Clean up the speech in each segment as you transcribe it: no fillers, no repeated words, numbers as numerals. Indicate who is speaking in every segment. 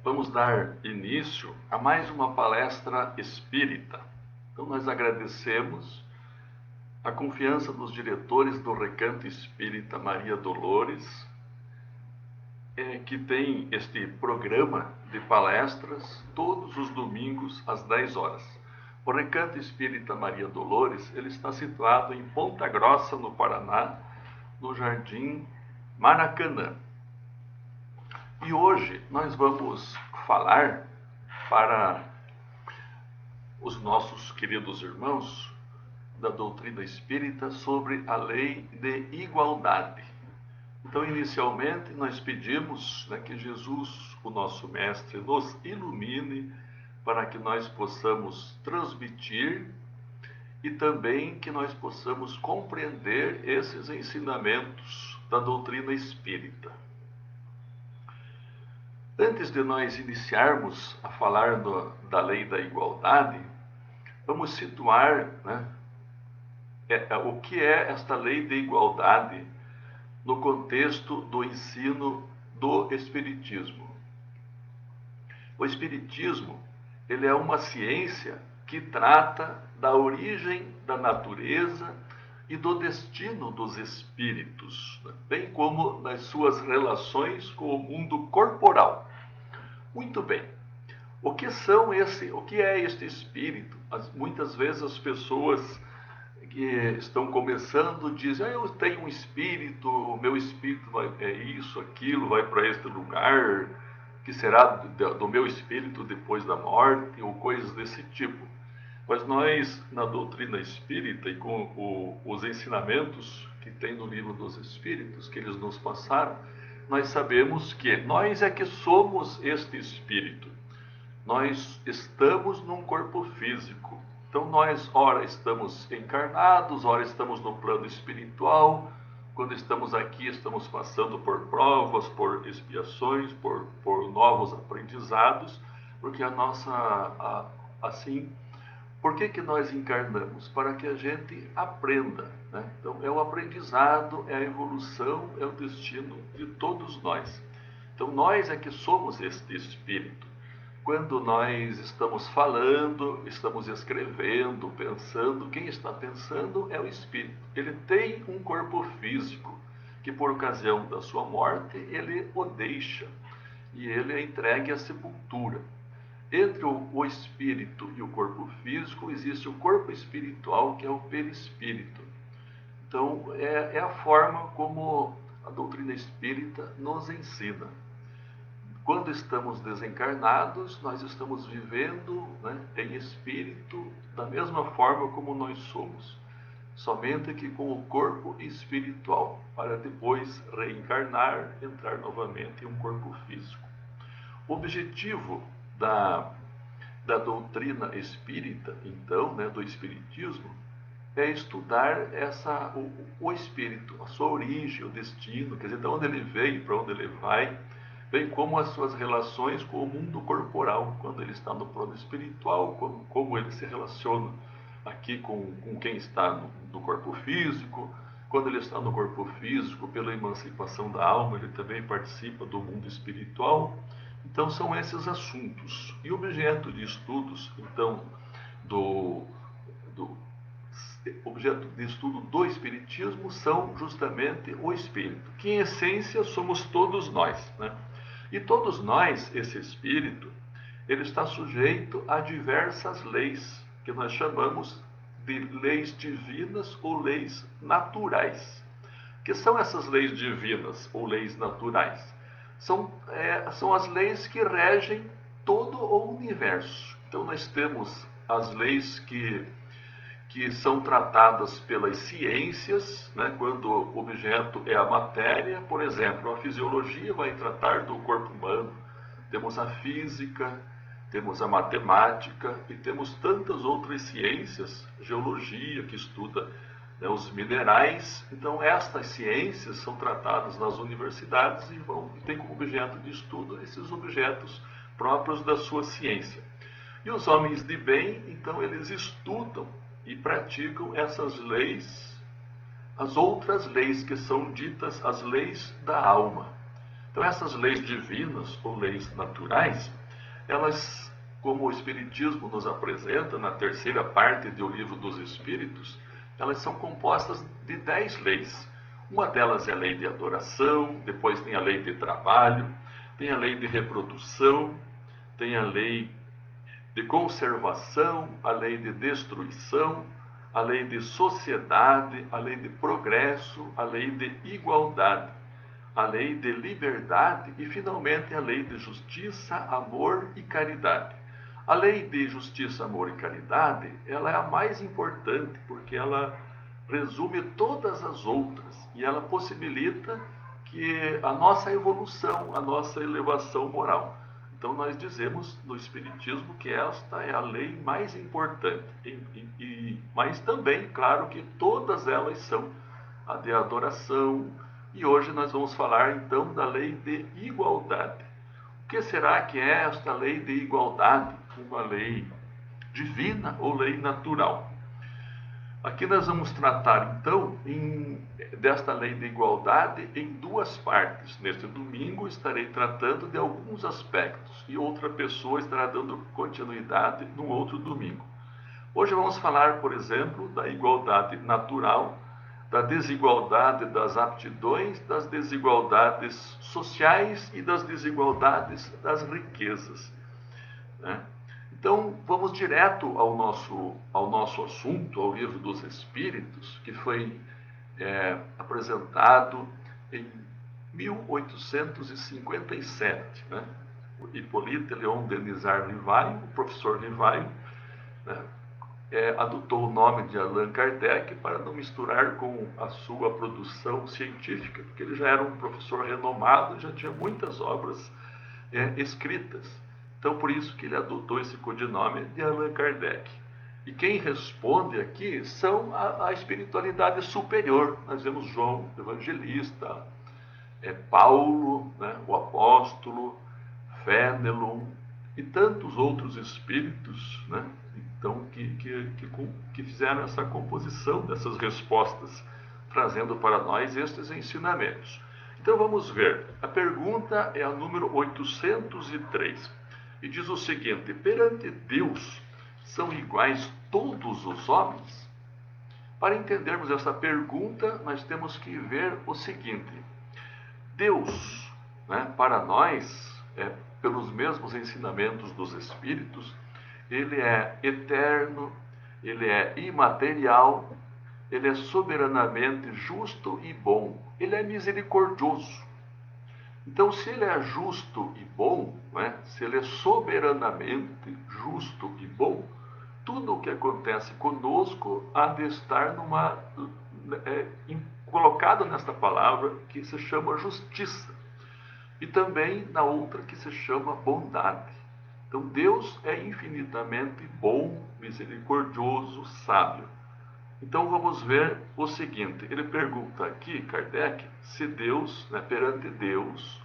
Speaker 1: Vamos dar início a mais uma palestra espírita. Então, nós agradecemos a confiança dos diretores do Recanto Espírita Maria Dolores, que tem este programa de palestras todos os domingos às 10 horas. O Recanto Espírita Maria Dolores, ele está situado em Ponta Grossa, no Paraná, no Jardim Maracanã. E hoje nós vamos falar para os nossos queridos irmãos da doutrina espírita sobre a lei de igualdade. Então, inicialmente, nós pedimos, que Jesus, o nosso Mestre, nos ilumine para que nós possamos transmitir e também que nós possamos compreender esses ensinamentos da doutrina espírita. Antes de nós iniciarmos a falar da lei da igualdade, vamos situar o que é esta lei de igualdade no contexto do ensino do Espiritismo. O Espiritismo, ele é uma ciência que trata da origem da natureza e do destino dos espíritos, bem como das suas relações com o mundo corporal. Muito bem. O que é este espírito? Muitas vezes as pessoas que estão começando dizem: eu tenho um espírito, o meu espírito é isso, aquilo, vai para este lugar, que será do meu espírito depois da morte, ou coisas desse tipo. Mas nós, na doutrina espírita e com os ensinamentos que tem no livro dos Espíritos, que eles nos passaram, nós sabemos que nós é que somos este espírito. Nós estamos num corpo físico. Então nós, ora estamos encarnados, ora estamos no plano espiritual. Quando estamos aqui, estamos passando por provas, por expiações, por novos aprendizados, porque por que nós encarnamos? Para que a gente aprenda, Então, é o aprendizado, é a evolução, é o destino de todos nós. Então, nós é que somos este espírito. Quando nós estamos falando, estamos escrevendo, pensando, quem está pensando é o espírito. Ele tem um corpo físico, que por ocasião da sua morte, ele o deixa, e ele é entregue à sepultura. Entre o espírito e o corpo físico, existe o corpo espiritual, que é o perispírito. Então, é a forma como a doutrina espírita nos ensina. Quando estamos desencarnados, nós estamos vivendo em espírito da mesma forma como nós somos, somente que com o corpo espiritual, para depois reencarnar, entrar novamente em um corpo físico. O objetivo da doutrina espírita, então, do espiritismo, é estudar o espírito, a sua origem, o destino, quer dizer, de onde ele veio, para onde ele vai, bem como as suas relações com o mundo corporal, quando ele está no plano espiritual, como ele se relaciona aqui com quem está no corpo físico. Quando ele está no corpo físico, pela emancipação da alma, ele também participa do mundo espiritual. Então, são esses assuntos. E o objeto de estudos, então, objeto de estudo do Espiritismo são justamente o Espírito, que em essência somos todos nós, E todos nós, esse Espírito, ele está sujeito a diversas leis, que nós chamamos de leis divinas ou leis naturais. O que são essas leis divinas ou leis naturais? São as leis que regem todo o universo. Então nós temos as leis que são tratadas pelas ciências, quando o objeto é a matéria. Por exemplo, a fisiologia vai tratar do corpo humano, temos a física, temos a matemática e temos tantas outras ciências, geologia, que estuda os minerais. Então, estas ciências são tratadas nas universidades e têm como objeto de estudo esses objetos próprios da sua ciência. E os homens de bem, então, eles estudam e praticam essas leis, as outras leis que são ditas as leis da alma. Então essas leis divinas ou leis naturais, elas, como o Espiritismo nos apresenta na terceira parte do Livro dos Espíritos, elas são compostas de 10 leis. Uma delas é a lei de adoração, depois tem a lei de trabalho, tem a lei de reprodução, tem a lei de conservação, a lei de destruição, a lei de sociedade, a lei de progresso, a lei de igualdade, a lei de liberdade e, finalmente, a lei de justiça, amor e caridade. A lei de justiça, amor e caridade, ela é a mais importante porque ela resume todas as outras e ela possibilita que a nossa evolução, a nossa elevação moral. Então nós dizemos no Espiritismo que esta é a lei mais importante, mas também, claro, que todas elas são a de adoração. E hoje nós vamos falar então da lei de igualdade. O que será que é esta lei de igualdade? Uma lei divina ou lei natural? Aqui nós vamos tratar então desta lei de igualdade em duas partes. Neste domingo estarei tratando de alguns aspectos e outra pessoa estará dando continuidade no outro domingo. Hoje vamos falar, por exemplo, da igualdade natural, da desigualdade das aptidões, das desigualdades sociais e das desigualdades das riquezas, né? Então, vamos direto ao nosso assunto, ao Livro dos Espíritos, que foi apresentado em 1857. Né? O Hippolyte Léon Denisard Rivail, o professor Rivail, né, adotou o nome de Allan Kardec para não misturar com a sua produção científica, porque ele já era um professor renomado e já tinha muitas obras escritas. Então, por isso que ele adotou esse codinome de Allan Kardec. E quem responde aqui são a espiritualidade superior. Nós vemos João Evangelista, Paulo, né, o apóstolo, Fénelon e tantos outros espíritos, né, então, que fizeram essa composição dessas respostas, trazendo para nós estes ensinamentos. Então, vamos ver. A pergunta é a número 803. E diz o seguinte: perante Deus são iguais todos os homens? Para entendermos essa pergunta, nós temos que ver o seguinte: Deus, né, para nós, pelos mesmos ensinamentos dos Espíritos, ele é eterno, ele é imaterial, ele é soberanamente justo e bom, ele é misericordioso. Então, se ele é justo e bom, né, se ele é soberanamente justo e bom, tudo o que acontece conosco há de estar colocado nesta palavra que se chama justiça, e também na outra que se chama bondade. Então, Deus é infinitamente bom, misericordioso, sábio. Então, vamos ver o seguinte. Ele pergunta aqui, Kardec, se Deus, né, perante Deus,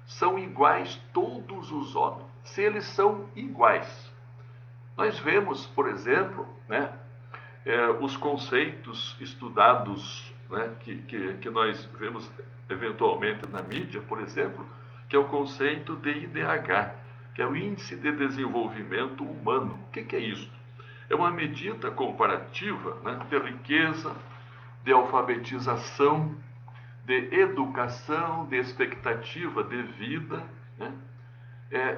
Speaker 1: são iguais todos os homens. Se eles são iguais. Nós vemos, por exemplo, né, os conceitos estudados, né, que nós vemos eventualmente na mídia, por exemplo, que é o conceito de IDH, que é o Índice de Desenvolvimento Humano. O que é isso? É uma medida comparativa, né, de riqueza, de alfabetização, de educação, de expectativa de vida, né,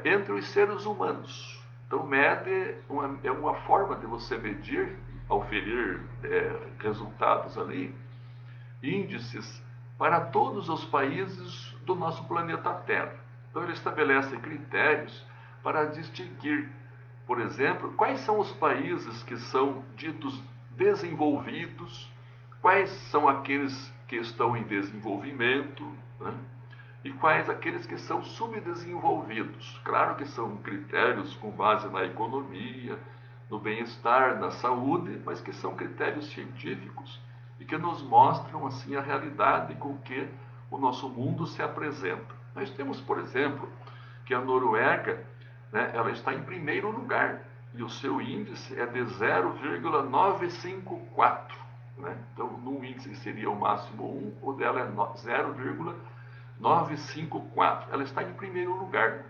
Speaker 1: entre os seres humanos. Então, é uma forma de você medir, auferir resultados ali, índices para todos os países do nosso planeta Terra. Então, ele estabelece critérios para distinguir, por exemplo, quais são os países que são ditos desenvolvidos, quais são aqueles que estão em desenvolvimento, né? E quais aqueles que são subdesenvolvidos. Claro que são critérios com base na economia, no bem-estar, na saúde, mas que são critérios científicos e que nos mostram assim a realidade com que o nosso mundo se apresenta. Nós temos, por exemplo, que a Noruega, né, ela está em primeiro lugar e o seu índice é de 0,954. Né? Então, no índice seria o máximo 1, o dela é 0,954. 954. Ela está em primeiro lugar.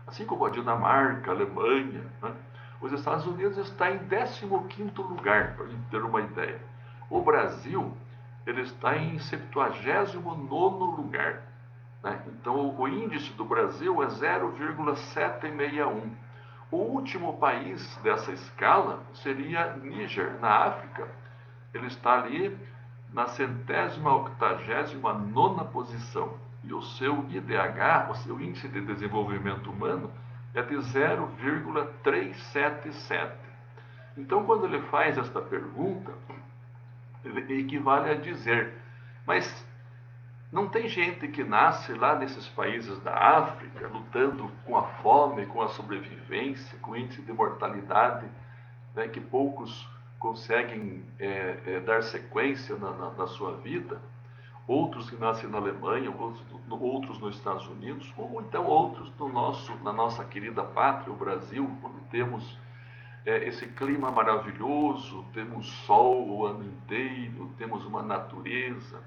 Speaker 1: Assim como a Dinamarca, a Alemanha, né? Os Estados Unidos está em 15º lugar, para a gente ter uma ideia. O Brasil, ele está em 79º lugar. Né? Então, o índice do Brasil é 0,761. O último país dessa escala seria Níger, na África. Ele está ali na 189ª posição. E o seu IDH, o seu Índice de Desenvolvimento Humano, é de 0,377. Então, quando ele faz esta pergunta, ele equivale a dizer, mas não tem gente que nasce lá nesses países da África, lutando com a fome, com a sobrevivência, com o índice de mortalidade, né, que poucos conseguem dar sequência na sua vida, outros que nascem na Alemanha, outros nos Estados Unidos, ou então outros na nossa querida pátria, o Brasil, onde temos esse clima maravilhoso, temos sol o ano inteiro, temos uma natureza,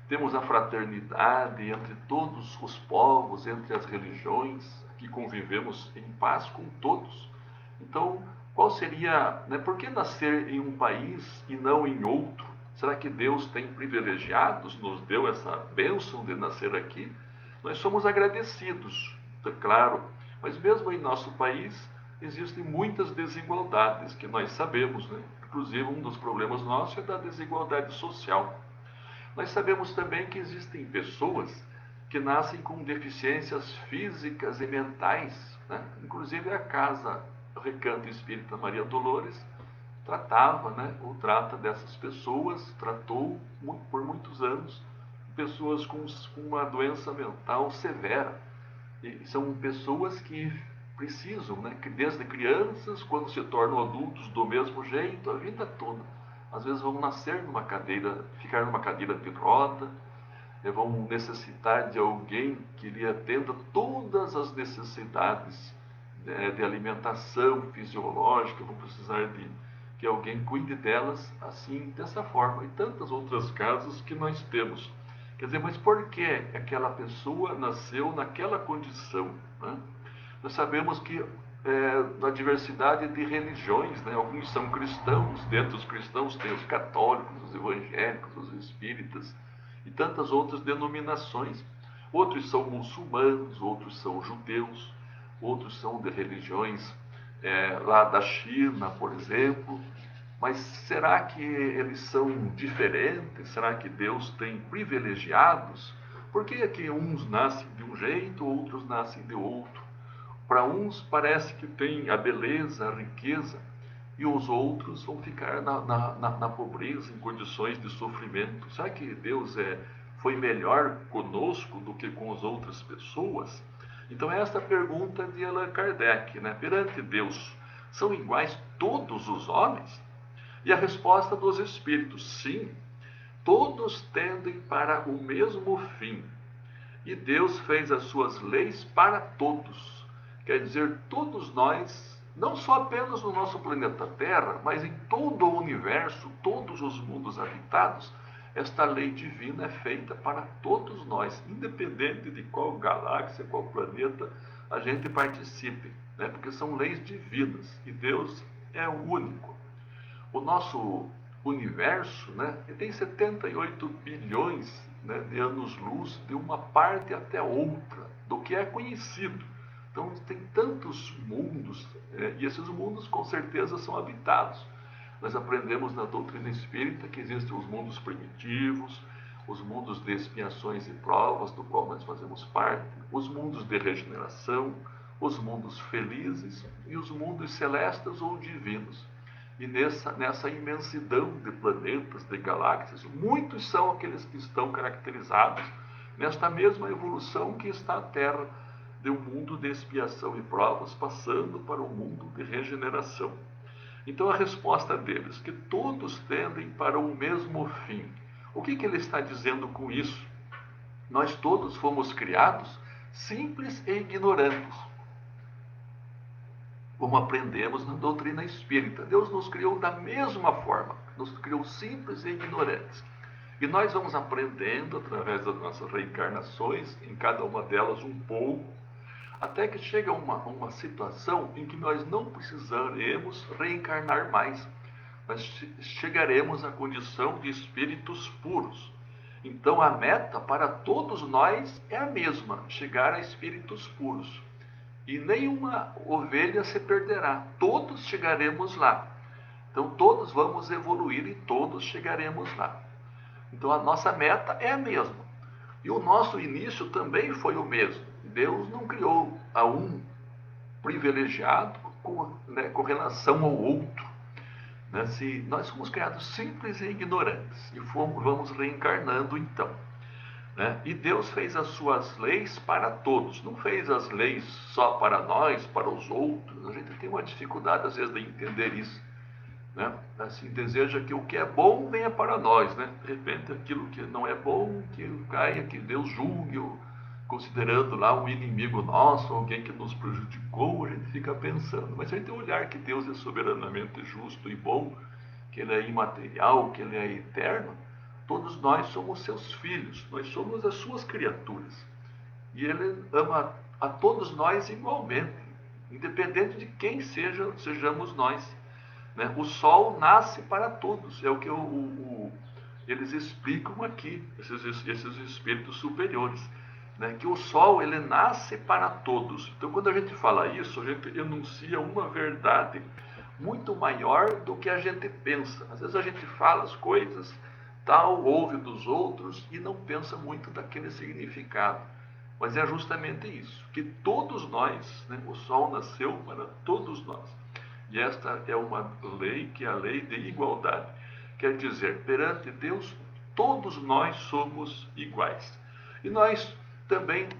Speaker 1: temos a fraternidade entre todos os povos, entre as religiões, que convivemos em paz com todos. Então, qual seria, né, por que nascer em um país e não em outro? Será que Deus tem privilegiados, nos deu essa bênção de nascer aqui? Nós somos agradecidos, é claro, mas mesmo em nosso país existem muitas desigualdades que nós sabemos, né? Inclusive um dos problemas nossos é da desigualdade social. Nós sabemos também que existem pessoas que nascem com deficiências físicas e mentais, né? Inclusive a Casa Recanto Espírita Maria Dolores tratava, né, ou trata dessas pessoas, tratou por muitos anos pessoas com uma doença mental severa. E são pessoas que precisam, né, que desde crianças, quando se tornam adultos do mesmo jeito, a vida toda. Às vezes vão nascer numa cadeira, ficar numa cadeira de roda, vão necessitar de alguém que lhe atenda todas as necessidades de alimentação fisiológica, vão precisar de que alguém cuide delas assim, dessa forma, e tantas outras casos que nós temos. Quer dizer, mas por que aquela pessoa nasceu naquela condição, né? Nós sabemos que na diversidade de religiões, né? Alguns são cristãos, dentro dos cristãos tem os católicos, os evangélicos, os espíritas e tantas outras denominações. Outros são muçulmanos, outros são judeus, outros são de religiões lá da China, por exemplo. Mas será que eles são diferentes? Será que Deus tem privilegiados? Por que é que uns nascem de um jeito, outros nascem de outro? Para uns parece que tem a beleza, a riqueza, e os outros vão ficar na pobreza, em condições de sofrimento. Será que Deus foi melhor conosco do que com as outras pessoas? Então, esta é a pergunta de Allan Kardec, né? Perante Deus, são iguais todos os homens? E a resposta dos espíritos, sim, todos tendem para o mesmo fim. E Deus fez as suas leis para todos. Quer dizer, todos nós, não só apenas no nosso planeta Terra, mas em todo o universo, todos os mundos habitados, esta lei divina é feita para todos nós, independente de qual galáxia, qual planeta a gente participe, né? Porque são leis divinas e Deus é o único. O nosso universo, né, tem 78 bilhões, né, de anos-luz de uma parte até outra do que é conhecido. Então tem tantos mundos, e esses mundos com certeza são habitados. Nós aprendemos na doutrina espírita que existem os mundos primitivos, os mundos de expiações e provas, do qual nós fazemos parte, os mundos de regeneração, os mundos felizes e os mundos celestes ou divinos. E nessa imensidão de planetas, de galáxias, muitos são aqueles que estão caracterizados nesta mesma evolução que está a Terra, de um mundo de expiação e provas, passando para um mundo de regeneração. Então a resposta deles, que todos tendem para o mesmo fim. O que ele está dizendo com isso? Nós todos fomos criados simples e ignorantes, como aprendemos na doutrina espírita. Deus nos criou da mesma forma, nos criou simples e ignorantes. E nós vamos aprendendo através das nossas reencarnações, em cada uma delas um pouco, até que chega uma situação em que nós não precisaremos reencarnar mais. Nós chegaremos à condição de espíritos puros. Então a meta para todos nós é a mesma, chegar a espíritos puros. E nenhuma ovelha se perderá, todos chegaremos lá. Então todos vamos evoluir e todos chegaremos lá. Então a nossa meta é a mesma. E o nosso início também foi o mesmo. Deus não criou a um privilegiado com relação ao outro. Né? Se nós somos criados simples e ignorantes e vamos reencarnando então. Né? E Deus fez as suas leis para todos, não fez as leis só para nós, para os outros. A gente tem uma dificuldade às vezes de entender isso. Né? Assim, deseja que o que é bom venha para nós, né? De repente aquilo que não é bom, que caia, que Deus julgue, considerando lá um inimigo nosso, alguém que nos prejudicou, a gente fica pensando. Mas se a gente olhar que Deus é soberanamente justo e bom, que Ele é imaterial, que Ele é eterno, todos nós somos seus filhos, nós somos as suas criaturas. E Ele ama a todos nós igualmente, independente de quem sejamos nós. Né? O sol nasce para todos, é o que eles explicam aqui, esses espíritos superiores. Né? Que o sol ele nasce para todos. Então quando a gente fala isso, a gente enuncia uma verdade muito maior do que a gente pensa. Às vezes a gente fala as coisas, tal, ouve dos outros e não pensa muito daquele significado. Mas é justamente isso, que todos nós, né? O sol nasceu para todos nós. E esta é uma lei que é a lei de igualdade. Quer dizer, perante Deus, todos nós somos iguais. E nós também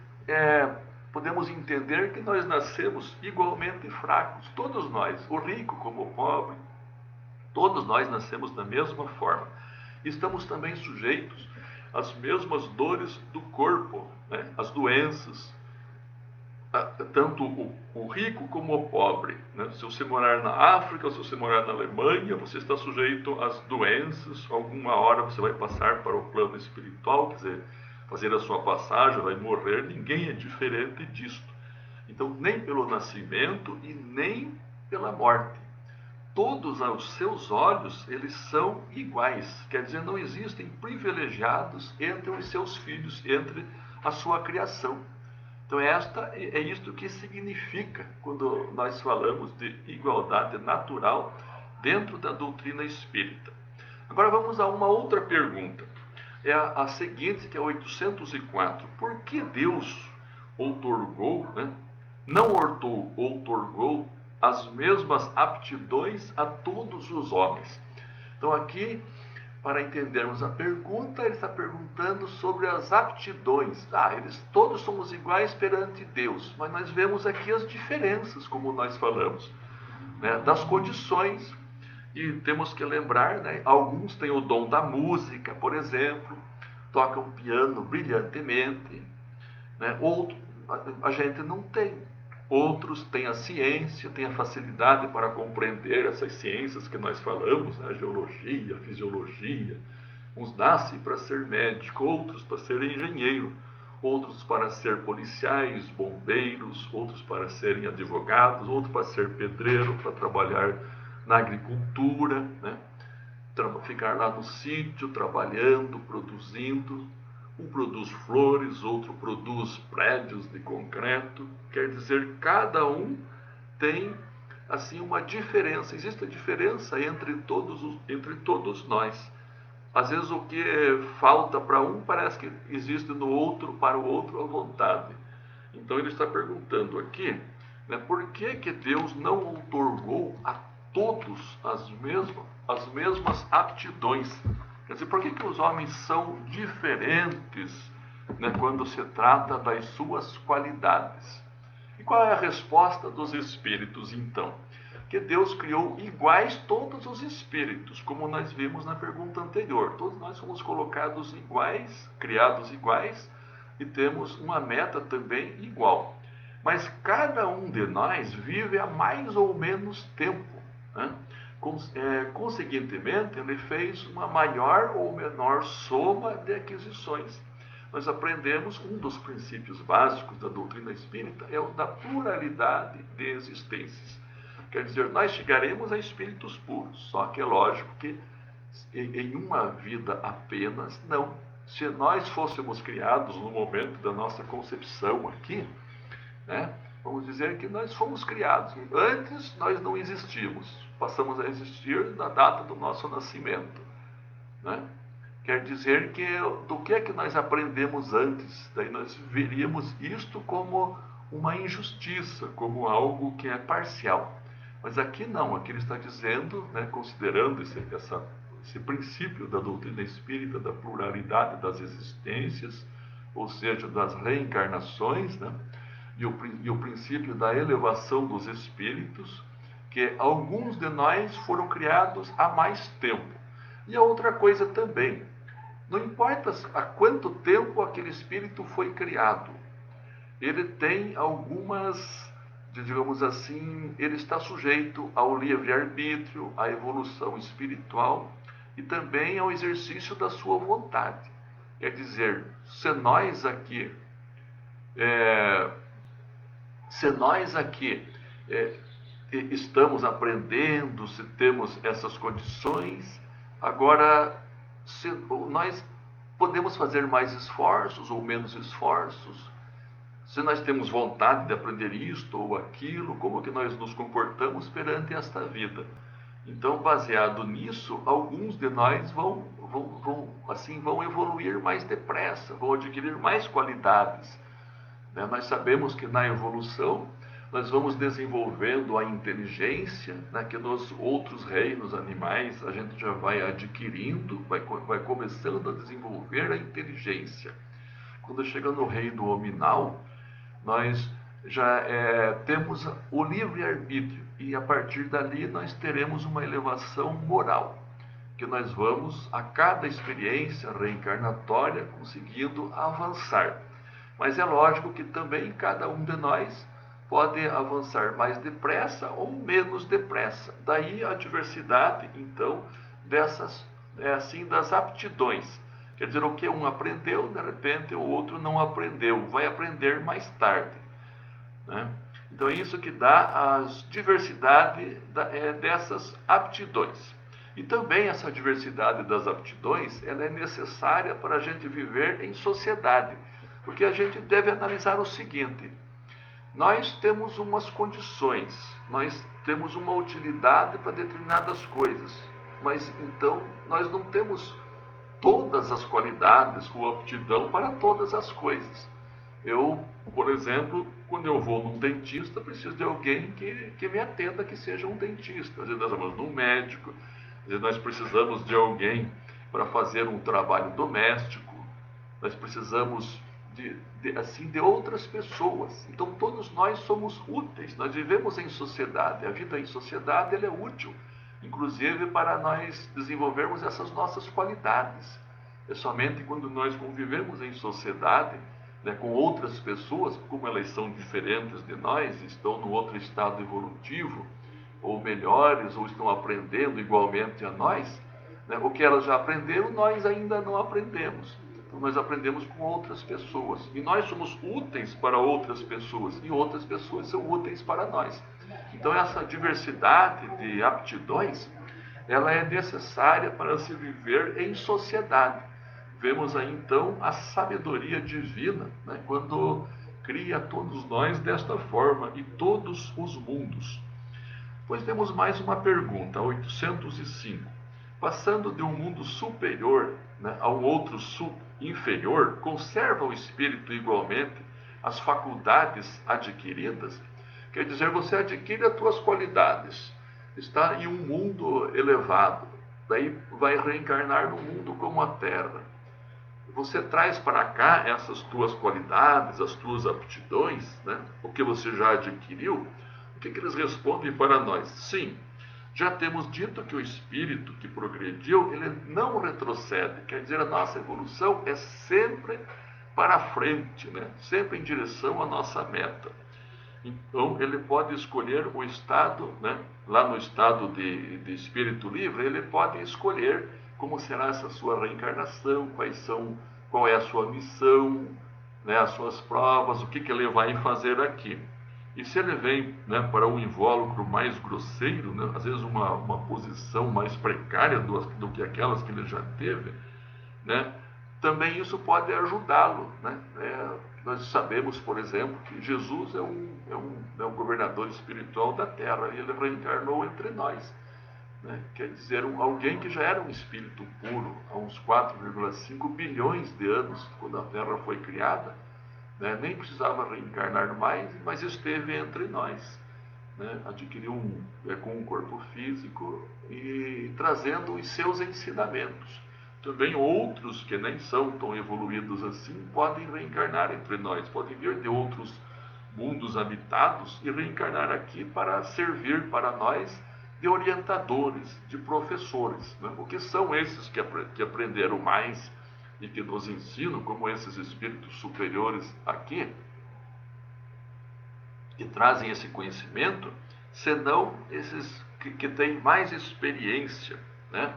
Speaker 1: podemos entender que nós nascemos igualmente fracos. Todos nós, o rico como o pobre, todos nós nascemos da mesma forma. Estamos também sujeitos às mesmas dores do corpo, né? As doenças. Tanto o rico como o pobre. Né? Se você morar na África, se você morar na Alemanha, você está sujeito às doenças. Alguma hora você vai passar para o plano espiritual, quer dizer, fazer a sua passagem, vai morrer. Ninguém é diferente disto. Então, nem pelo nascimento e nem pela morte. Todos aos seus olhos, eles são iguais. Quer dizer, não existem privilegiados entre os seus filhos, entre a sua criação. Então é isto que significa quando nós falamos de igualdade natural dentro da doutrina espírita. Agora vamos a uma outra pergunta. É a seguinte, que é 804. Por que Deus outorgou, né? Não outorgou as mesmas aptidões a todos os homens? Então aqui, para entendermos a pergunta, ele está perguntando sobre as aptidões. Todos somos iguais perante Deus, mas nós vemos aqui as diferenças, como nós falamos, né, das condições. E temos que lembrar, né, alguns têm o dom da música, por exemplo, tocam piano brilhantemente, né, outros a gente não tem. Outros têm a ciência, têm a facilidade para compreender essas ciências que nós falamos, né? Geologia, fisiologia. Uns nascem para ser médico, outros para ser engenheiro, outros para ser policiais, bombeiros, outros para serem advogados, outros para ser pedreiro, para trabalhar na agricultura, né? Ficar lá no sítio, trabalhando, produzindo. Um produz flores, outro produz prédios de concreto. Quer dizer, cada um tem assim uma diferença. Existe a diferença entre todos nós. Às vezes o que falta para um parece que existe no outro, para o outro à vontade. Então ele está perguntando aqui, né, por que Deus não outorgou a todos as mesmas aptidões? Quer dizer, por que os homens são diferentes, né, quando se trata das suas qualidades? E qual é a resposta dos espíritos, então? Que Deus criou iguais todos os espíritos, como nós vimos na pergunta anterior. Todos nós somos colocados iguais, criados iguais, e temos uma meta também igual. Mas cada um de nós vive há mais ou menos tempo, né? Conseguintemente, ele fez uma maior ou menor soma de aquisições. Nós aprendemos um dos princípios básicos da doutrina espírita, é o da pluralidade de existências. Quer dizer, nós chegaremos a espíritos puros, só que é lógico que em uma vida apenas, não. Se nós fôssemos criados no momento da nossa concepção aqui, né, vamos dizer que nós fomos criados. Antes nós não existimos, passamos a existir na data do nosso nascimento, né? Quer dizer que do que é que nós aprendemos antes? Daí nós veríamos isto como uma injustiça, como algo que é parcial. Mas aqui não, aqui ele está dizendo, né, considerando esse princípio da doutrina espírita, da pluralidade das existências, ou seja, das reencarnações, né, e o princípio da elevação dos espíritos, que alguns de nós foram criados há mais tempo. E a outra coisa também, não importa há quanto tempo aquele espírito foi criado, ele tem algumas, digamos assim, ele está sujeito ao livre-arbítrio, à evolução espiritual e também ao exercício da sua vontade. Quer dizer, se nós aqui estamos aprendendo, se temos essas condições, agora se nós podemos fazer mais esforços ou menos esforços, se nós temos vontade de aprender isto ou aquilo, como que nós nos comportamos perante esta vida. Então, baseado nisso, alguns de nós vão evoluir mais depressa, vão adquirir mais qualidades. Nós sabemos que na evolução nós vamos desenvolvendo a inteligência, né, que nos outros reinos animais a gente já vai adquirindo, vai começando a desenvolver a inteligência. Quando chega no reino hominal, nós já temos o livre-arbítrio e a partir dali nós teremos uma elevação moral, que nós vamos a cada experiência reencarnatória conseguindo avançar. Mas é lógico que também cada um de nós pode avançar mais depressa ou menos depressa. Daí a diversidade, então, das aptidões. Quer dizer, o que um aprendeu, de repente o outro não aprendeu, vai aprender mais tarde, né? Então é isso que dá a diversidade dessas aptidões. E também essa diversidade das aptidões, ela é necessária para a gente viver em sociedade. Porque a gente deve analisar o seguinte: nós temos umas condições, nós temos uma utilidade para determinadas coisas, mas então nós não temos todas as qualidades ou aptidão para todas as coisas. Eu, por exemplo, quando eu vou num dentista, preciso de alguém que me atenda, que seja um dentista. Às vezes nós vamos num médico, às vezes nós precisamos de alguém para fazer um trabalho doméstico, nós precisamos de outras pessoas. Então todos nós somos úteis, nós vivemos em sociedade, a vida em sociedade ela é útil, inclusive para nós desenvolvermos essas nossas qualidades. É somente quando nós convivemos em sociedade, né, com outras pessoas, como elas são diferentes de nós, estão no outro estado evolutivo, ou melhores, ou estão aprendendo igualmente a nós, né, o que elas já aprenderam, nós ainda não aprendemos. Então, nós aprendemos com outras pessoas. E nós somos úteis para outras pessoas. E outras pessoas são úteis para nós. Então, essa diversidade de aptidões, ela é necessária para se viver em sociedade. Vemos aí, então, a sabedoria divina, né, quando cria todos nós desta forma e todos os mundos. Pois temos mais uma pergunta, 805. Passando de um mundo superior, né, a um outro inferior, conserva o espírito igualmente as faculdades adquiridas? Quer dizer, você adquire as tuas qualidades, está em um mundo elevado, daí vai reencarnar num mundo como a Terra. Você traz para cá essas tuas qualidades, as tuas aptidões, né, o que você já adquiriu? O que eles respondem para nós? Sim. Já temos dito que o espírito que progrediu, ele não retrocede. Quer dizer, a nossa evolução é sempre para frente, né? Sempre em direção à nossa meta. Então, ele pode escolher o estado, né? Lá no estado de espírito livre, ele pode escolher como será essa sua reencarnação, qual é a sua missão, né? As suas provas, o que ele vai fazer aqui. E se ele vem, né, para um invólucro mais grosseiro, né, às vezes uma posição mais precária do que aquelas que ele já teve, né, também isso pode ajudá-lo. Né? Nós sabemos, por exemplo, que Jesus é um governador espiritual da Terra e ele reencarnou entre nós. Né? Quer dizer, alguém que já era um espírito puro há uns 4,5 bilhões de anos, quando a Terra foi criada, né? Nem precisava reencarnar mais, mas esteve entre nós. Né? Adquiriu com um corpo físico e trazendo os seus ensinamentos. Também outros que nem são tão evoluídos assim podem reencarnar entre nós, podem vir de outros mundos habitados e reencarnar aqui para servir para nós de orientadores, de professores. Né? O que são esses que aprenderam mais e que nos ensinam, como esses espíritos superiores aqui, que trazem esse conhecimento, senão esses que têm mais experiência, né?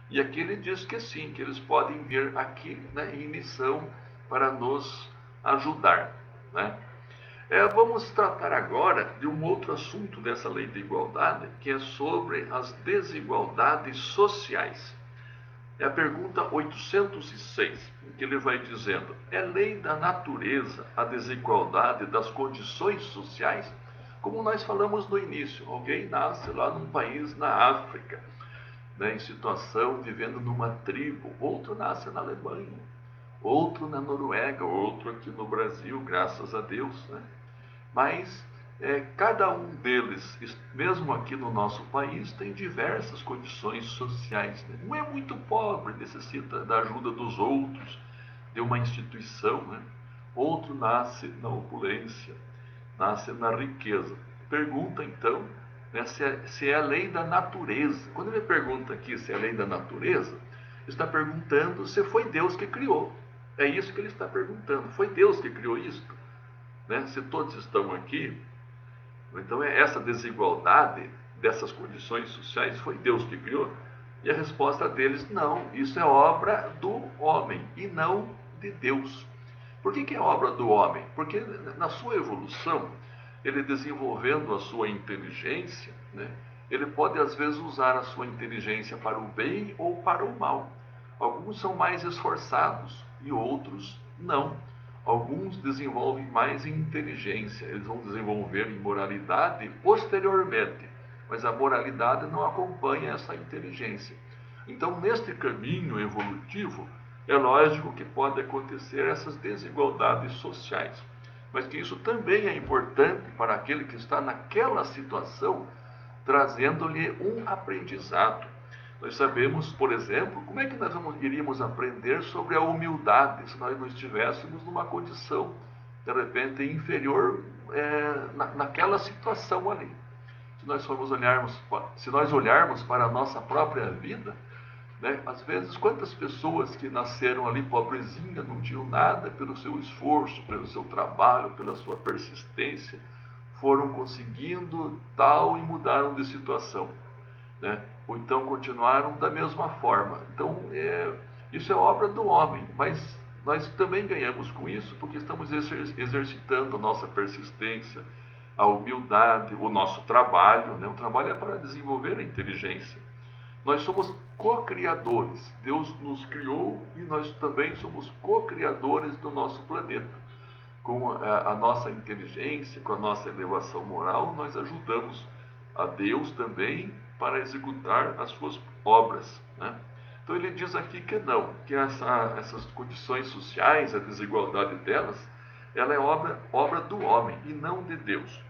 Speaker 1: E aqui ele diz que sim, que eles podem vir aqui, né, em missão para nos ajudar, né? Vamos tratar agora de um outro assunto dessa lei de igualdade, que é sobre as desigualdades sociais. É a pergunta 806, em que ele vai dizendo: é lei da natureza a desigualdade das condições sociais? Como nós falamos no início, alguém nasce lá num país na África, né, em situação, vivendo numa tribo, outro nasce na Alemanha, outro na Noruega, outro aqui no Brasil, graças a Deus, né? Mas cada um deles, mesmo aqui no nosso país, tem diversas condições sociais. Né? Um é muito pobre, necessita da ajuda dos outros, de uma instituição. Né? Outro nasce na opulência, nasce na riqueza. Pergunta então, né, se é a lei da natureza. Quando ele pergunta aqui se é a lei da natureza, está perguntando se foi Deus que criou. É isso que ele está perguntando. Foi Deus que criou isto? Né? Se todos estão aqui, então essa desigualdade dessas condições sociais foi Deus que criou? E a resposta deles: não, isso é obra do homem e não de Deus. Por que é obra do homem? Porque na sua evolução, ele desenvolvendo a sua inteligência, né, ele pode às vezes usar a sua inteligência para o bem ou para o mal. Alguns são mais esforçados e outros não. Alguns desenvolvem mais em inteligência, eles vão desenvolver em moralidade posteriormente, mas a moralidade não acompanha essa inteligência. Então, neste caminho evolutivo, é lógico que pode acontecer essas desigualdades sociais, mas que isso também é importante para aquele que está naquela situação, trazendo-lhe um aprendizado. Nós sabemos, por exemplo, como é que nós iríamos aprender sobre a humildade se nós não estivéssemos numa condição, de repente, inferior naquela situação ali. Se nós olharmos para a nossa própria vida, né, às vezes, quantas pessoas que nasceram ali pobrezinhas, não tinham nada, pelo seu esforço, pelo seu trabalho, pela sua persistência, foram conseguindo tal e mudaram de situação. Né? Ou então continuaram da mesma forma. Então, isso é obra do homem, mas nós também ganhamos com isso porque estamos exercitando a nossa persistência, a humildade, o nosso trabalho. Né? O trabalho é para desenvolver a inteligência. Nós somos co-criadores. Deus nos criou e nós também somos co-criadores do nosso planeta. Com a nossa inteligência, com a nossa elevação moral, nós ajudamos a Deus também para executar as suas obras. Né? Então ele diz aqui que não, que essas condições sociais, a desigualdade delas, ela é obra do homem e não de Deus.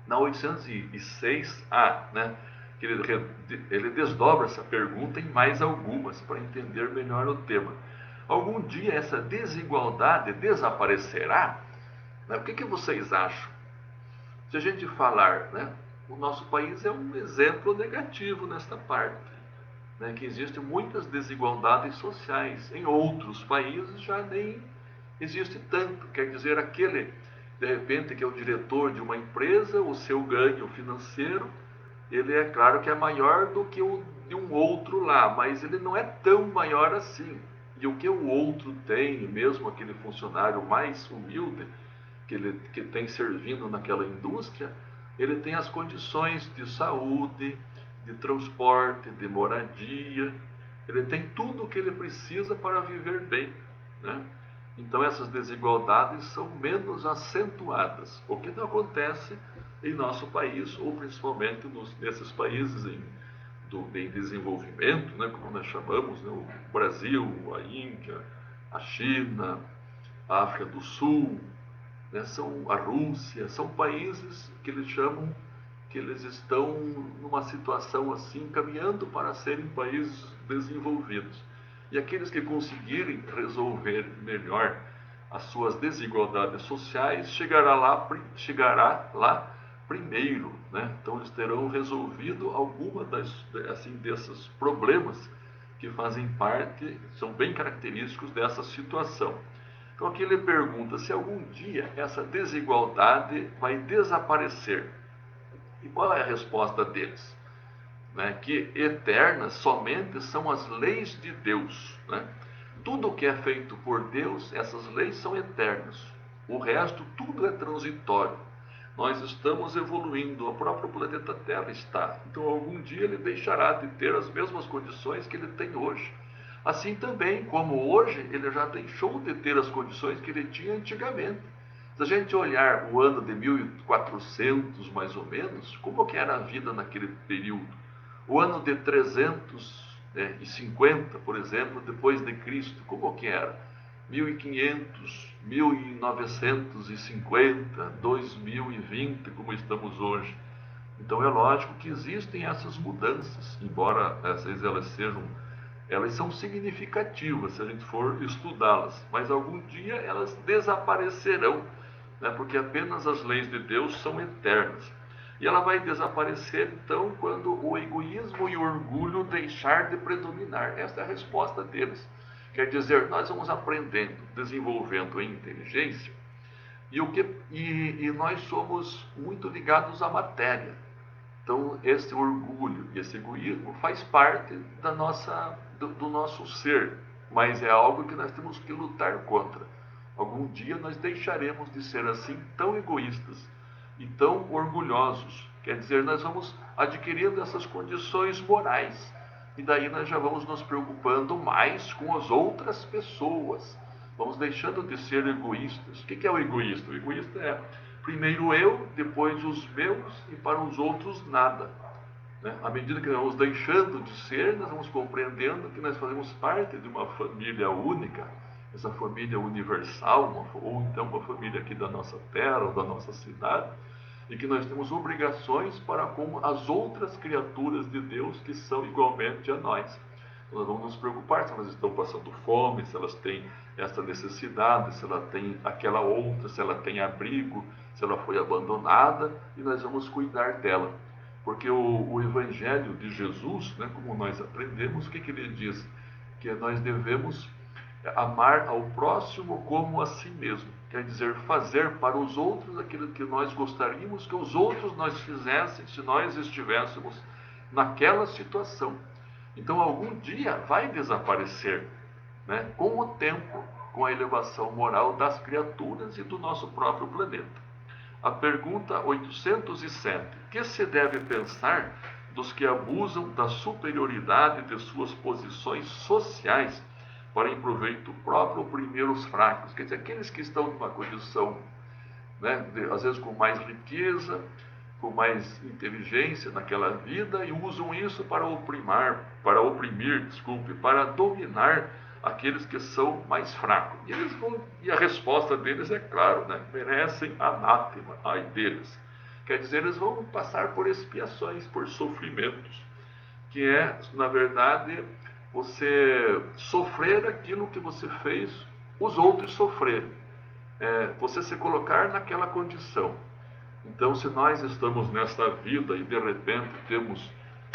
Speaker 1: Na 806A, né, que ele desdobra essa pergunta em mais algumas para entender melhor o tema. Algum dia essa desigualdade desaparecerá? Né? O que vocês acham? Se a gente falar, né, o nosso país é um exemplo negativo nesta parte, né, que existem muitas desigualdades sociais. Em outros países já nem existe tanto. Quer dizer, aquele de repente, que é o diretor de uma empresa, o seu ganho financeiro, ele é claro que é maior do que o de um outro lá, mas ele não é tão maior assim. E o que o outro tem, mesmo aquele funcionário mais humilde, que tem servindo naquela indústria, ele tem as condições de saúde, de transporte, de moradia, ele tem tudo o que ele precisa para viver bem, né? Então essas desigualdades são menos acentuadas, o que não acontece em nosso país, ou principalmente nesses países em desenvolvimento, né, como nós chamamos, né, o Brasil, a Índia, a China, a África do Sul, né, a Rússia, são países que eles chamam que eles estão numa situação assim, caminhando para serem países desenvolvidos. E aqueles que conseguirem resolver melhor as suas desigualdades sociais, chegará lá primeiro, né? Então eles terão resolvido alguma desses problemas que fazem parte, são bem característicos dessa situação. Então aqui ele pergunta se algum dia essa desigualdade vai desaparecer. E qual é a resposta deles? Né? Que eternas somente são as leis de Deus, né? Tudo que é feito por Deus, essas leis são eternas. O resto, tudo é transitório. Nós estamos evoluindo, o próprio planeta Terra está. Então, algum dia ele deixará de ter as mesmas condições que ele tem hoje. Assim também, como hoje, ele já deixou de ter as condições que ele tinha antigamente. Se a gente olhar o ano de 1400, mais ou menos, como que era a vida naquele período? O ano de 350, por exemplo, depois de Cristo, como que era? 1500, 1950, 2020, como estamos hoje. Então é lógico que existem essas mudanças, embora elas são significativas se a gente for estudá-las, mas algum dia elas desaparecerão, né? Porque apenas as leis de Deus são eternas. E ela vai desaparecer, então, quando o egoísmo e o orgulho deixar de predominar. Essa é a resposta deles. Quer dizer, nós vamos aprendendo, desenvolvendo a inteligência, e nós somos muito ligados à matéria. Então, esse orgulho e esse egoísmo faz parte do nosso ser, mas é algo que nós temos que lutar contra. Algum dia nós deixaremos de ser assim tão egoístas e tão orgulhosos. Quer dizer, nós vamos adquirindo essas condições morais e daí nós já vamos nos preocupando mais com as outras pessoas. Vamos deixando de ser egoístas. O que é o egoísta? O egoísta é primeiro eu, depois os meus e para os outros nada. Né? À medida que nós vamos deixando de ser, nós vamos compreendendo que nós fazemos parte de uma família única, essa família universal, ou então uma família aqui da nossa terra ou da nossa cidade, e que nós temos obrigações para com as outras criaturas de Deus que são igualmente a nós. Nós vamos nos preocupar se elas estão passando fome, se elas têm essa necessidade, se ela tem aquela outra, se ela tem abrigo, se ela foi abandonada, e nós vamos cuidar dela. Porque o Evangelho de Jesus, né, como nós aprendemos, o que ele diz? Que nós devemos amar ao próximo como a si mesmo. Quer dizer, fazer para os outros aquilo que nós gostaríamos que os outros nós fizessem se nós estivéssemos naquela situação. Então, algum dia vai desaparecer, né, com o tempo, com a elevação moral das criaturas e do nosso próprio planeta. A pergunta 807. Que se deve pensar dos que abusam da superioridade de suas posições sociais para em proveito próprio oprimir os fracos? Quer dizer, aqueles que estão numa condição, né, às vezes com mais riqueza, com mais inteligência naquela vida, e usam isso para oprimir, para dominar aqueles que são mais fracos. E a resposta deles é claro, né? Merecem anátema, ai deles. Quer dizer, eles vão passar por expiações, por sofrimentos, que é, na verdade, você sofrer aquilo que você fez os outros sofrerem. Você se colocar naquela condição. Então, se nós estamos nesta vida e de repente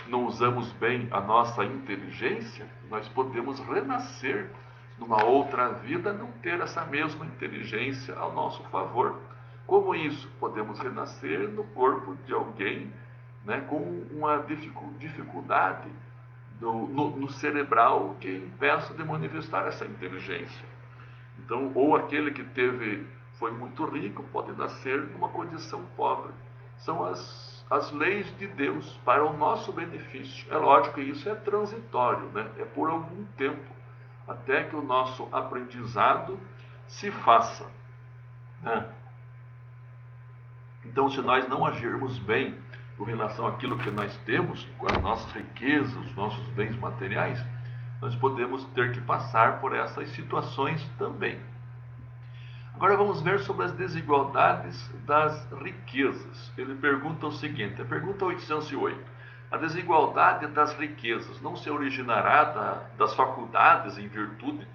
Speaker 1: não usamos bem a nossa inteligência, nós podemos renascer numa outra vida, não ter essa mesma inteligência ao nosso favor. Como isso? Podemos renascer no corpo de alguém, né, com uma dificuldade no cerebral que impeça de manifestar essa inteligência. Então, ou aquele que foi muito rico pode nascer numa condição pobre. São as leis de Deus para o nosso benefício. É lógico que isso é transitório, né? É por algum tempo, até que o nosso aprendizado se faça, né? Então, se nós não agirmos bem com relação àquilo que nós temos, com as nossas riquezas, os nossos bens materiais, nós podemos ter que passar por essas situações também. Agora vamos ver sobre as desigualdades das riquezas. Ele pergunta o seguinte, a pergunta 808. A desigualdade das riquezas não se originará das faculdades em virtude,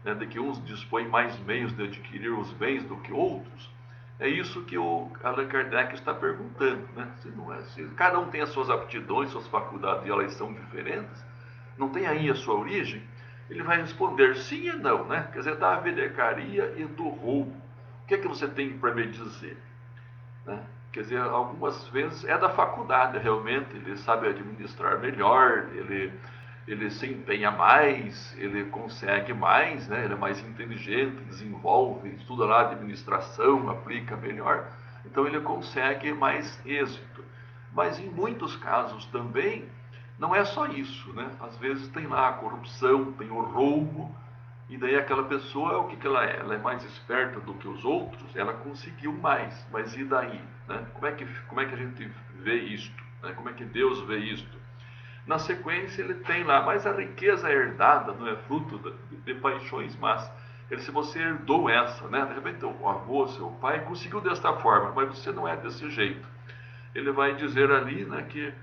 Speaker 1: né, de que uns dispõem mais meios de adquirir os bens do que outros? É isso que o Allan Kardec está perguntando, né? Se cada um tem as suas aptidões, suas faculdades e elas são diferentes, não tem aí a sua origem? Ele vai responder sim e não, né? Quer dizer, da velhacaria e do roubo. O que é que você tem para me dizer? Né? Quer dizer, algumas vezes é da faculdade, realmente, ele sabe administrar melhor, ele se empenha mais, ele consegue mais, né? Ele é mais inteligente, desenvolve, estuda lá administração, aplica melhor, então ele consegue mais êxito. Mas em muitos casos também, não é só isso, né? Às vezes tem lá a corrupção, tem o roubo, e daí aquela pessoa, o que ela é? Ela é mais esperta do que os outros, ela conseguiu mais, mas e daí? Né? Como é que a gente vê isto? Né? Como é que Deus vê isto? Na sequência ele tem lá, mas a riqueza herdada não é fruto de paixões más. Se você herdou essa, né? De repente o avô, seu pai, conseguiu desta forma, mas você não é desse jeito. Ele vai dizer ali, né, que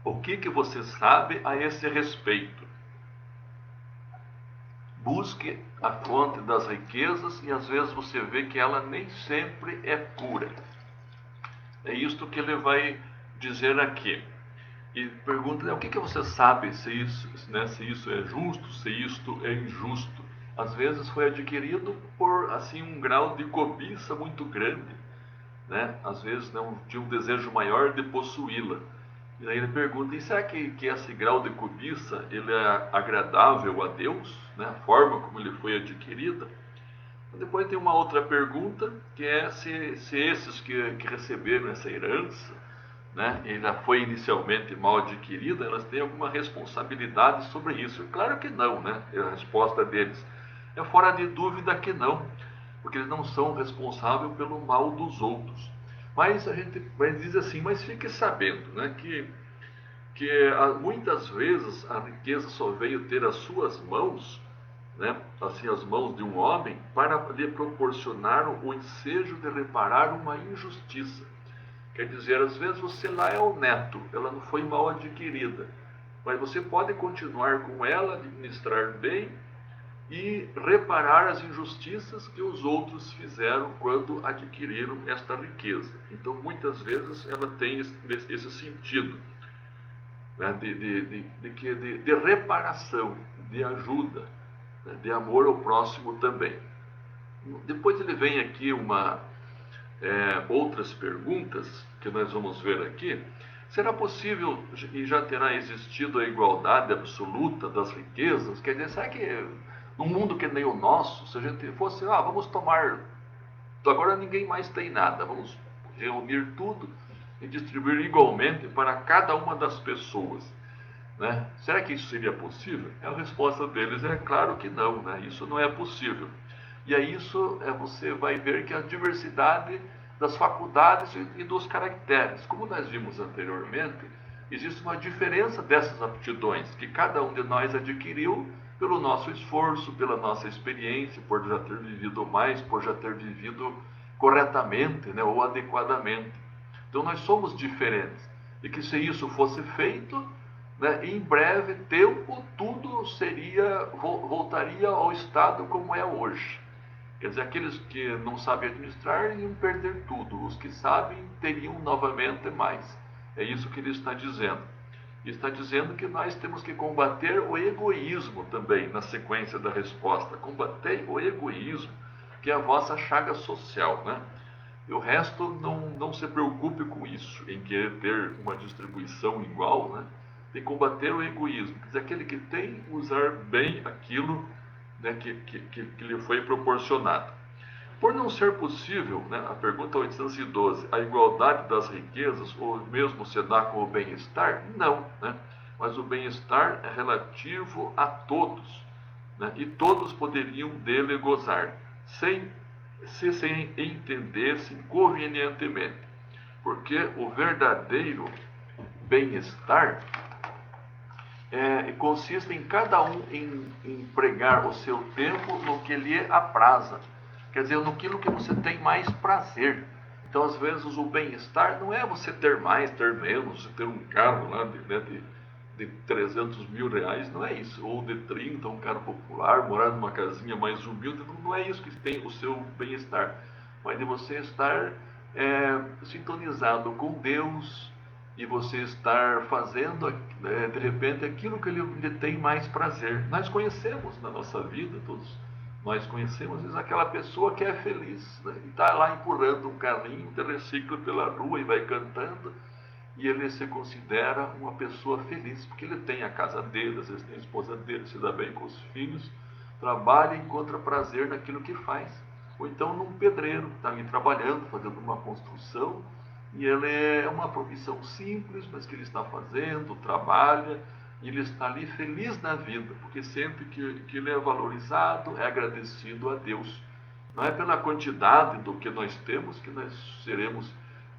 Speaker 1: o que você sabe a esse respeito? Busque a fonte das riquezas e às vezes você vê que ela nem sempre é pura. É isto que ele vai dizer aqui. E pergunta, o que você sabe se isso é justo, se isto é injusto? Às vezes foi adquirido por assim um grau de cobiça muito grande, né? Às vezes não tinha um desejo maior de possuí-la. E aí ele pergunta, e será que esse grau de cobiça ele é agradável a Deus, né? A forma como ele foi adquirida? Depois tem uma outra pergunta, que é se esses que receberam essa herança, né, ela foi inicialmente mal adquirida, elas têm alguma responsabilidade sobre isso? Claro que não, né? A resposta deles é fora de dúvida que não, porque eles não são responsáveis pelo mal dos outros. Mas a gente diz assim, mas fique sabendo, né, que muitas vezes a riqueza só veio ter as suas mãos, né, assim as mãos de um homem, para lhe proporcionar o ensejo de reparar uma injustiça. Quer dizer, às vezes você lá é o neto, ela não foi mal adquirida, mas você pode continuar com ela, administrar bem e reparar as injustiças que os outros fizeram quando adquiriram esta riqueza. Então, muitas vezes ela tem esse sentido, né, de reparação, de ajuda, né, de amor ao próximo também. Depois ele vem aqui outras perguntas que nós vamos ver aqui. Será possível e já terá existido a igualdade absoluta das riquezas? Quer dizer, será que num mundo que nem o nosso, se a gente fosse, vamos tomar, agora ninguém mais tem nada, vamos reunir tudo e distribuir igualmente para cada uma das pessoas, né? Será que isso seria possível? A resposta deles é claro que não, né? Isso não é possível. E aí você vai ver que a diversidade das faculdades e dos caracteres, como nós vimos anteriormente, existe uma diferença dessas aptidões que cada um de nós adquiriu pelo nosso esforço, pela nossa experiência, por já ter vivido mais, por já ter vivido corretamente, né, ou adequadamente. Então nós somos diferentes. E que se isso fosse feito, né, em breve tempo, tudo voltaria ao estado como é hoje. Quer dizer, aqueles que não sabem administrar iam perder tudo. Os que sabem teriam novamente mais. É isso que ele está dizendo. E está dizendo que nós temos que combater o egoísmo também, na sequência da resposta. Combater o egoísmo. que é a vossa chaga social, né? E o resto não se preocupe com isso, em querer ter uma distribuição igual, né? De combater o egoísmo, quer dizer, aquele que tem, usar bem aquilo, né, que lhe foi proporcionado. Por não ser possível, né, a pergunta 812, a igualdade das riquezas, ou mesmo se dá com o bem-estar? Não, né? Mas o bem-estar é relativo a todos, né? E todos poderiam dele gozar, sem entender-se convenientemente, porque o verdadeiro bem-estar consiste em cada um em empregar o seu tempo no que lhe apraza, quer dizer, naquilo que você tem mais prazer. Então, às vezes, o bem-estar não é você ter mais, ter menos, você ter um carro lá de 300 mil reais, não é isso, ou de 30, um carro popular, morar numa casinha mais humilde, não é isso que tem o seu bem-estar, mas de você estar sintonizado com Deus, e você estar fazendo, de repente, aquilo que lhe tem mais prazer. Nós conhecemos na nossa vida, todos nós conhecemos, às vezes, aquela pessoa que é feliz, né? E está lá empurrando um carrinho de reciclo pela rua e vai cantando, e ele se considera uma pessoa feliz, porque ele tem a casa dele, às vezes tem a esposa dele, se dá bem com os filhos, trabalha e encontra prazer naquilo que faz. Ou então num pedreiro, está ali trabalhando, fazendo uma construção, e ele é uma profissão simples, mas que ele está fazendo, trabalha, e ele está ali feliz na vida, porque sente que ele é valorizado, é agradecido a Deus. Não é pela quantidade do que nós temos que nós seremos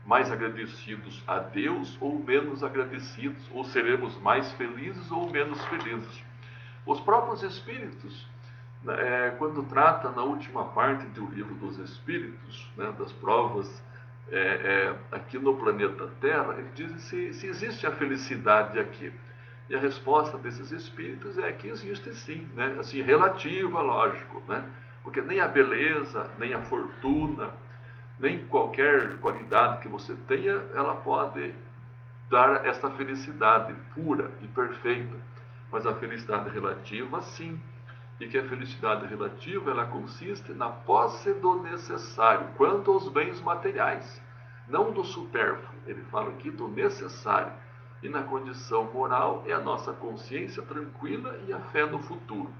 Speaker 1: mais agradecidos a Deus ou menos agradecidos, ou seremos mais felizes ou menos felizes. Os próprios Espíritos, quando trata na última parte do livro dos Espíritos, né, das provas aqui no planeta Terra, ele diz se existe a felicidade aqui. E a resposta desses espíritos é que existe sim, né? Assim, relativa, lógico, né? Porque nem a beleza, nem a fortuna, nem qualquer qualidade que você tenha, ela pode dar essa felicidade pura e perfeita. Mas a felicidade relativa, sim. E que a felicidade relativa, ela consiste na posse do necessário, quanto aos bens materiais, não do supérfluo. Ele fala aqui do necessário. E na condição moral é a nossa consciência tranquila e a fé no futuro.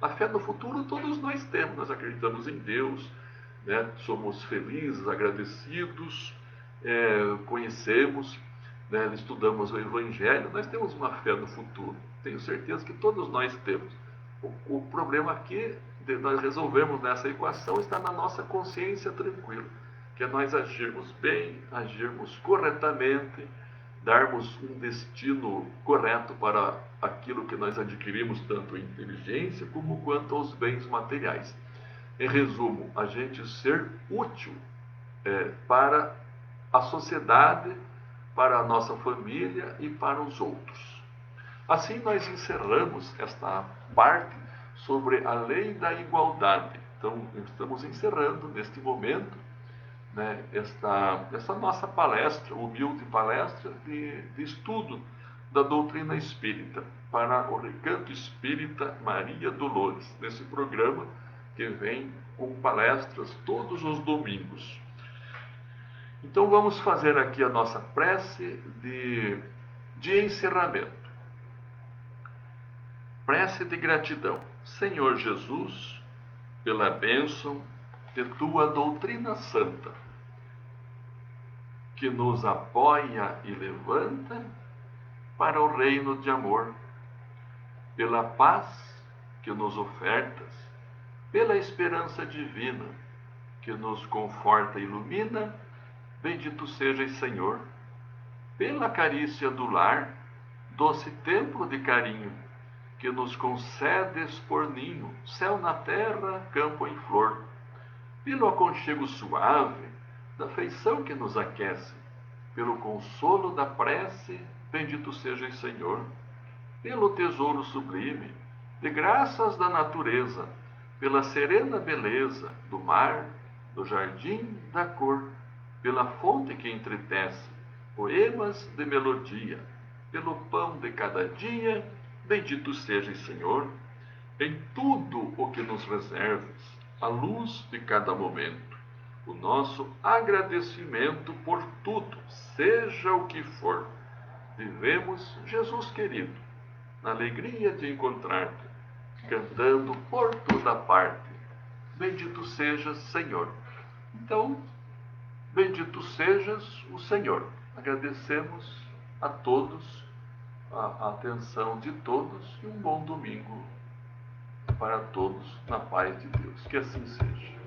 Speaker 1: A fé no futuro todos nós temos, nós acreditamos em Deus, né? Somos felizes, agradecidos, conhecemos, né? Estudamos o Evangelho, nós temos uma fé no futuro. Tenho certeza que todos nós temos. O problema aqui de nós resolvermos nessa equação está na nossa consciência tranquila, que é nós agirmos bem, agirmos corretamente, darmos um destino correto para aquilo que nós adquirimos, tanto em inteligência como quanto aos bens materiais. Em resumo, a gente ser útil para a sociedade, para a nossa família e para os outros. Assim, nós encerramos esta parte sobre a lei da igualdade. Então, estamos encerrando neste momento, né, essa nossa palestra, humilde palestra de estudo da doutrina espírita, para o Recanto Espírita Maria Dolores, nesse programa que vem com palestras todos os domingos. Então, vamos fazer aqui a nossa prece de encerramento. Prece de gratidão. Senhor Jesus, pela bênção de tua doutrina santa, que nos apoia e levanta para o reino de amor, pela paz que nos ofertas, pela esperança divina que nos conforta e ilumina, bendito sejas, Senhor, pela carícia do lar, doce templo de carinho, que nos concedes por ninho, céu na terra, campo em flor, pelo aconchego suave da afeição que nos aquece, pelo consolo da prece, bendito sejas, Senhor, pelo tesouro sublime de graças da natureza, pela serena beleza do mar, do jardim, da cor, pela fonte que entretece, poemas de melodia, pelo pão de cada dia, bendito sejas, Senhor, em tudo o que nos reserves, a luz de cada momento, o nosso agradecimento por tudo, seja o que for. Vivemos, Jesus querido, na alegria de encontrar-te, cantando por toda parte. Bendito sejas, Senhor. Então, bendito sejas o Senhor. Agradecemos a todos, a atenção de todos e um bom domingo para todos, na paz de Deus. Que assim seja.